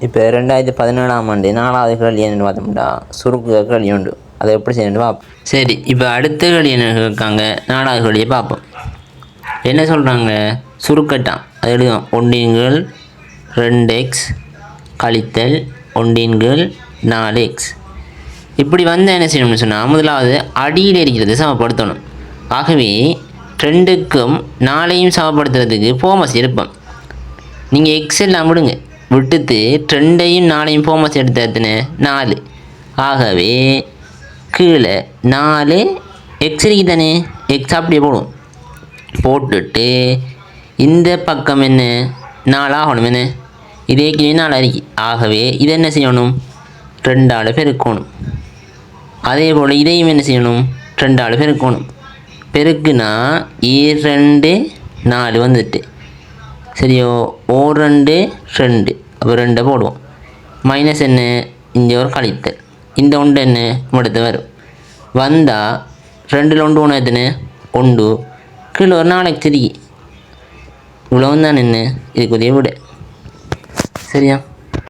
இப்போ 2017ஆம் ஆண்டு 4வது கேள்வி என்னென்னு பார்த்தோம்னா சுருக்கு கேள்வி உண்டு. அதை எப்படி செய்யணும்னு பார்ப்போம். சரி, இப்போ அடுத்த கேள்வி என்ன இருக்காங்க, 4வது கேள்வியை பார்ப்போம். என்ன சொல்கிறாங்க, சுருக்கட்டான் அது எழுதுவோம். 1 2x கழித்தல் 1 4x. இப்படி வந்து என்ன செய்யணும்னு சொன்னால், முதலாவது அடியில் இருக்கிறது சமப்படுத்தணும். ஆகவே 2க்கும் 4ஐயும் சமப்படுத்துறதுக்கு ஃபார்மஸ் இருப்போம். நீங்கள் எக்ஸ் எல்லாம் விட்டுட்டு 2ஐயும் 4ஐயும் ஃபார்மஸ் எடுத்து எத்தனை 4. ஆகவே கீழே 4 எக்ஸ் இருக்கு தானே, எக்ஸ் அப்படியே போடுவோம். போட்டுட்டு இந்த பக்கம் என்ன 4 ஆகணும். என்ன இதே கீழே 4 இருக்கு. ஆகவே இதை என்ன செய்யணும், 2ஆல் பெருக்கணும். அதே போல் இதையும் என்ன செய்யணும், 2ஆல் பெருக்கணும். பெருக்குனா 2 4 வந்துட்டு சரியோ. 2 2 அப்போ 2 போடுவோம். மைனஸ் என்ன, இங்கே ஒரு கழித்தல். இந்த ஒன்று என்ன அடுத்து வரும். வந்தால் 2ல் 1 ஒன்று எத்தனை 1. கீழே ஒரு 4x இருக்கு. இவ்வளோ தான் என்ன இதுக்குரிய விட. சரியா.